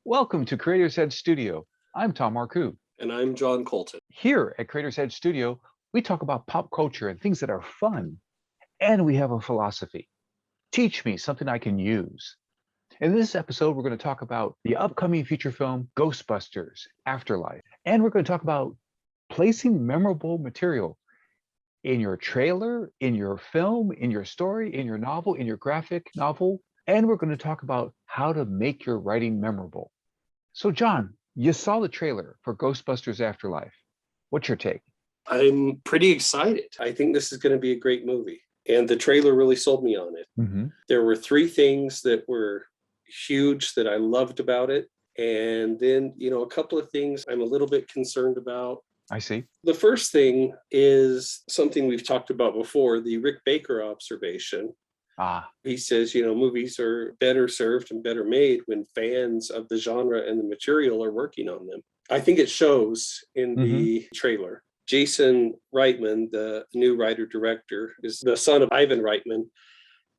Welcome to Creators Edge Studio. I'm Tom Marcoux. And I'm John Colton. Here at Creators Edge Studio, we talk about pop culture and things that are fun. And we have a philosophy. Teach me something I can use. In this episode, we're going to talk about the upcoming feature film, Ghostbusters Afterlife. And we're going to talk about placing memorable material in your trailer, in your film, in your story, in your novel, in your graphic novel. And we're going to talk about how to make your writing memorable. So, John, you saw the trailer for Ghostbusters Afterlife. What's your take? I'm pretty excited. I think this is going to be a great movie. And the trailer really sold me on it. Mm-hmm. There were three things that were huge that I loved about it. And then, a couple of things I'm a little bit concerned about. I see. The first thing is something we've talked about before, the Rick Baker observation. He says, movies are better served and better made when fans of the genre and the material are working on them. I think it shows in the trailer. Jason Reitman, the new writer-director, is the son of Ivan Reitman.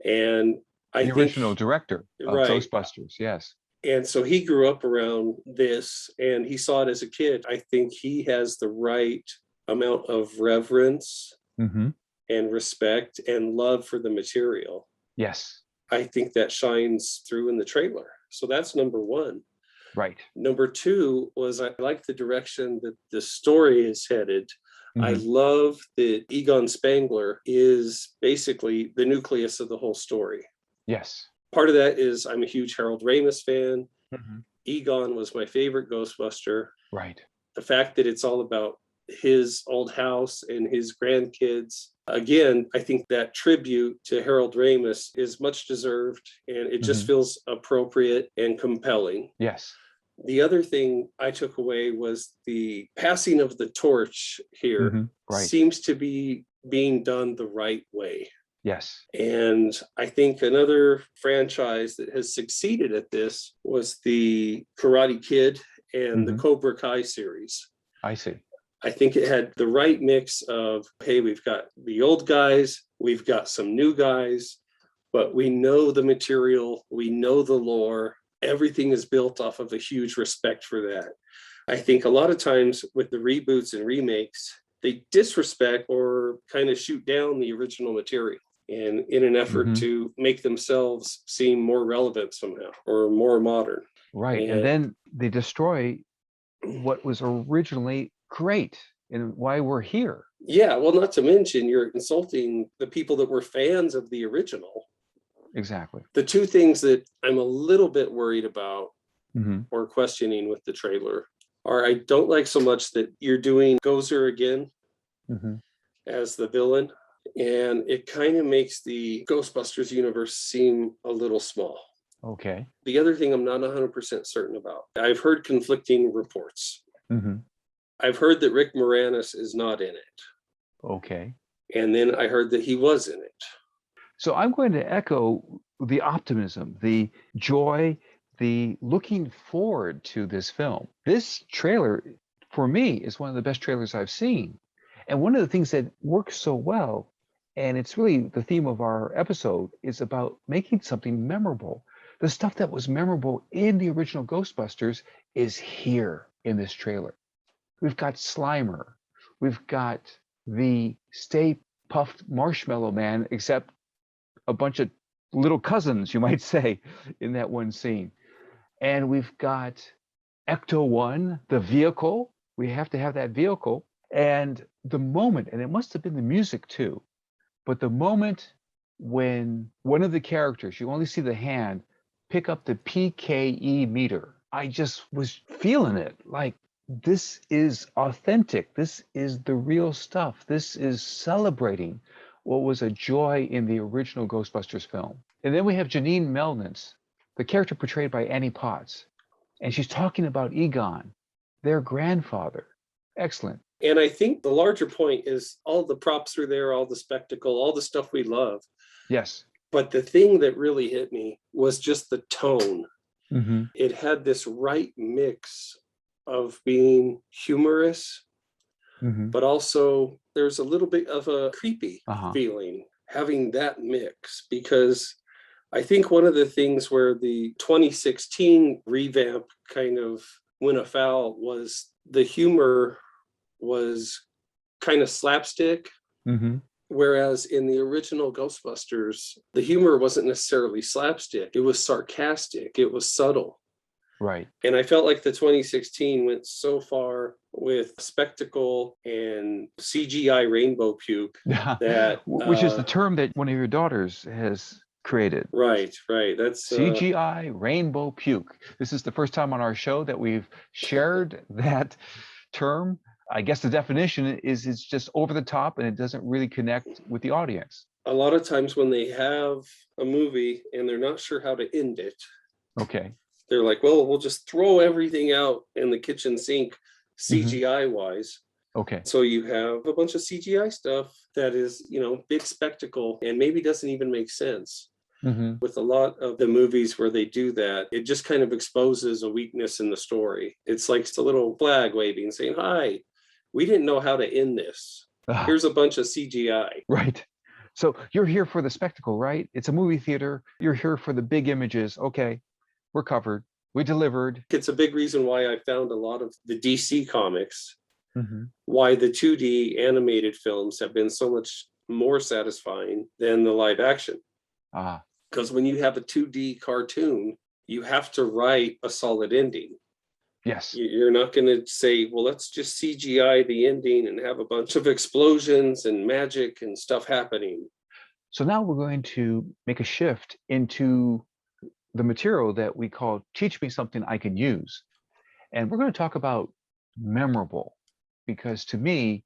And the original director of Ghostbusters, yes. And so he grew up around this and he saw it as a kid. I think he has the right amount of reverence and respect and love for the material. Yes. I think that shines through in the trailer. So that's number one. Right. Number two was I like the direction that the story is headed. I love that Egon Spengler is basically the nucleus of the whole story. Yes. Part of that is I'm a huge Harold Ramis fan. Egon was my favorite Ghostbuster. Right. The fact that it's all about his old house and his grandkids. Again, I think that tribute to Harold Ramis is much deserved and it just feels appropriate and compelling. Yes. The other thing I took away was the passing of the torch here seems to be being done the right way. Yes. And I think another franchise that has succeeded at this was the Karate Kid and the Cobra Kai series. I see. I think it had the right mix of, hey, we've got the old guys, we've got some new guys, but we know the material, we know the lore, everything is built off of a huge respect for that. I think a lot of times with the reboots and remakes, they disrespect or kind of shoot down the original material and in an effort to make themselves seem more relevant somehow or more modern. Right. And then they destroy what was originally great and why we're here. Yeah, well, not to mention you're insulting the people that were fans of the original. Exactly. The two things that I'm a little bit worried about or questioning with the trailer are I don't like so much that you're doing Gozer again as the villain. And it kind of makes the Ghostbusters universe seem a little small. Okay. The other thing I'm not 100% certain about, I've heard conflicting reports. I've heard that Rick Moranis is not in it. Okay. And then I heard that he was in it. So I'm going to echo the optimism, the joy, the looking forward to this film. This trailer, for me, is one of the best trailers I've seen. And one of the things that works so well, and it's really the theme of our episode, is about making something memorable. The stuff that was memorable in the original Ghostbusters is here in this trailer. We've got Slimer. We've got the Stay Puffed Marshmallow Man, except a bunch of little cousins, you might say, in that one scene. And we've got Ecto-1, the vehicle. We have to have that vehicle. And the moment, and it must have been the music too, but the moment when one of the characters, you only see the hand, pick up the PKE meter, I just was feeling it. Like, this is authentic. This is the real stuff. This is celebrating what was a joy in the original Ghostbusters film. And then we have Janine Melnitz, the character portrayed by Annie Potts. And she's talking about Egon, their grandfather. Excellent. And I think the larger point is all the props are there, all the spectacle, all the stuff we love. Yes. But the thing that really hit me was just the tone. It had this right mix of being humorous, but also there's a little bit of a creepy feeling having that mix, because I think one of the things where the 2016 revamp kind of went afoul was the humor was kind of slapstick. Mm-hmm. Whereas in the original Ghostbusters, the humor wasn't necessarily slapstick. It was sarcastic. It was subtle. Right. And I felt like the 2016 went so far with spectacle and CGI rainbow puke that Which is the term that one of your daughters has created. right. That's CGI rainbow puke. This is the first time on our show that we've shared that term. I guess the definition is it's just over the top and it doesn't really connect with the audience. a lot of times when they have a movie and they're not sure how to end it, Okay. they're like, well, we'll just throw everything out in the kitchen sink Mm-hmm. CGI wise. Okay. So you have a bunch of CGI stuff that is, big spectacle and maybe doesn't even make sense. Mm-hmm. With a lot of the movies where they do that, it just kind of exposes a weakness in the story. It's like it's a little flag waving saying, hi, we didn't know how to end this. Here's a bunch of CGI. Right. So you're here for the spectacle, right? It's a movie theater. You're here for the big images. Okay, we're covered. We delivered. It's a big reason why I found a lot of the DC comics, Mm-hmm. why the 2D animated films have been so much more satisfying than the live action. Because when you have a 2D cartoon, you have to write a solid ending. Yes. You're not going to say, well, let's just CGI the ending and have a bunch of explosions and magic and stuff happening. So now we're going to make a shift into the material that we call Teach Me Something I Can Use. And we're going to talk about memorable, because to me,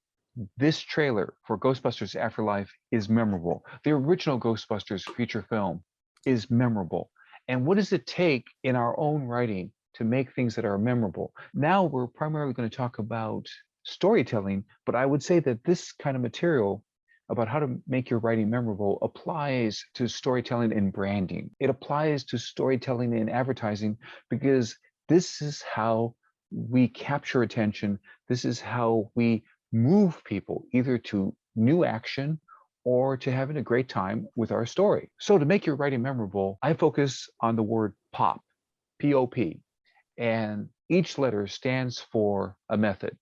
this trailer for Ghostbusters Afterlife is memorable. The original Ghostbusters feature film is memorable. And what does it take in our own writing to make things that are memorable? Now we're primarily going to talk about storytelling, but I would say that this kind of material about how to make your writing memorable applies to storytelling and branding. It applies to storytelling and advertising, because this is how we capture attention. This is how we move people either to new action or to having a great time with our story. So to make your writing memorable, I focus on the word POP, P-O-P, and each letter stands for a method.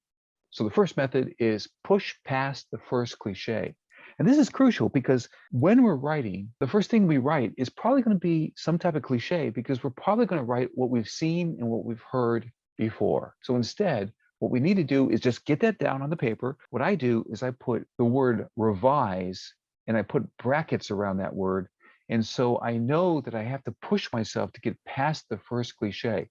So the first method is push past the first cliche. And this is crucial because when we're writing, the first thing we write is probably going to be some type of cliche, because we're probably going to write what we've seen and what we've heard before. So instead, what we need to do is just get that down on the paper. What I do is I put the word revise and I put brackets around that word. And so I know that I have to push myself to get past the first cliche.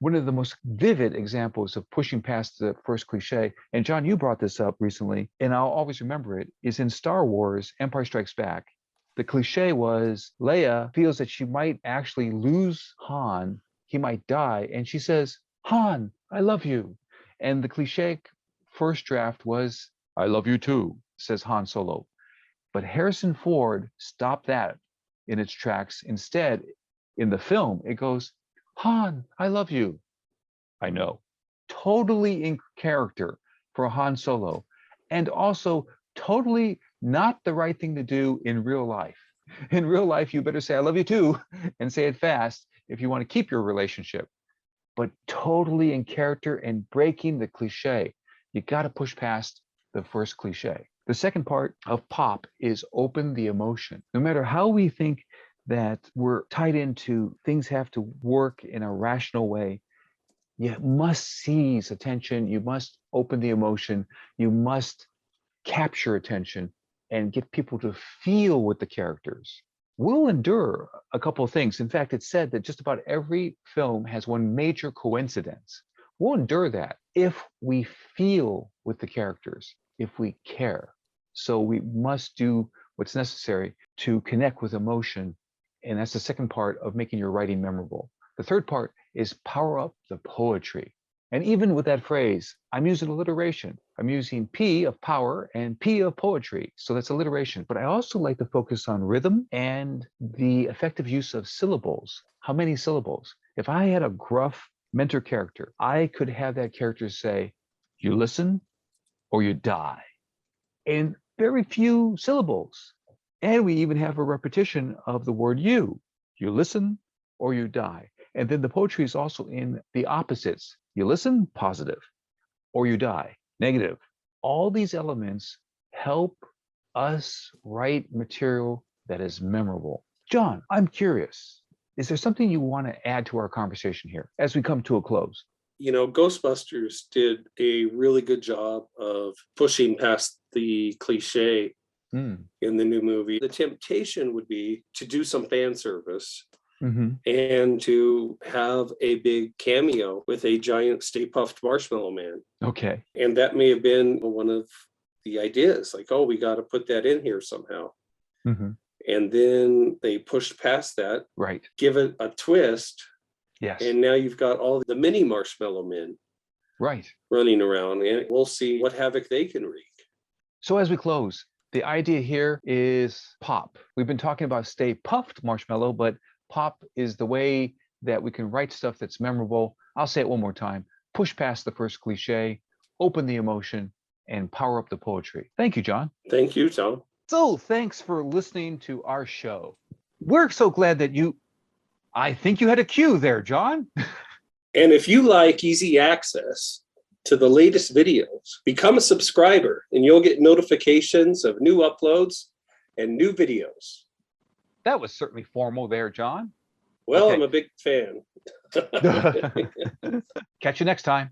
One of the most vivid examples of pushing past the first cliche, and John, you brought this up recently, and I'll always remember it, is in Star Wars, Empire Strikes Back. The cliche was Leia feels that she might actually lose Han, he might die, and she says, Han, I love you. And the cliche first draft was, I love you too, says Han Solo. But Harrison Ford stopped that in its tracks. Instead, in the film, it goes, Han, I love you. I know. Totally in character for Han Solo, and also totally not the right thing to do in real life. In real life, you better say, I love you too, and say it fast if you want to keep your relationship. But totally in character and breaking the cliche. You got to push past the first cliche. The second part of POP is open the emotion. No matter how we think that we're tied into things have to work in a rational way, you must seize attention, you must open the emotion, you must capture attention and get people to feel with the characters. We'll endure a couple of things. In fact, it's said that just about every film has one major coincidence. We'll endure that if we feel with the characters, if we care. So we must do what's necessary to connect with emotion. And that's the second part of making your writing memorable. The third part is power up the poetry. And even with that phrase, I'm using alliteration. I'm using P of power and P of poetry. So that's alliteration. But I also like to focus on rhythm and the effective use of syllables. How many syllables? If I had a gruff mentor character, I could have that character say, you listen or you die, in very few syllables. And we even have a repetition of the word you. You listen or you die. And then the poetry is also in the opposites. You listen, positive, or you die, negative. All these elements help us write material that is memorable. John, I'm curious. Is there something you want to add to our conversation here as we come to a close? Ghostbusters did a really good job of pushing past the cliche in the new movie. The temptation would be to do some fan service and to have a big cameo with a giant Stay Puft Marshmallow Man. Okay. And that may have been one of the ideas, like, oh, we got to put that in here somehow. And then they pushed past that, right? Give it a twist. Yes. And now you've got all the mini Marshmallow Men, right, running around, and we'll see what havoc they can wreak. So as we close, the idea here is pop. We've been talking about Stay Puft Marshmallow, but pop is the way that we can write stuff that's memorable. I'll say it one more time. Push past the first cliche, open the emotion, and power up the poetry. Thank you, John. Thank you, Tom. So thanks for listening to our show. We're so glad that I think you had a cue there, John. And if you like easy access to the latest videos, become a subscriber and you'll get notifications of new uploads and new videos. That was certainly formal there, John. Well, Okay. I'm a big fan. Catch you next time.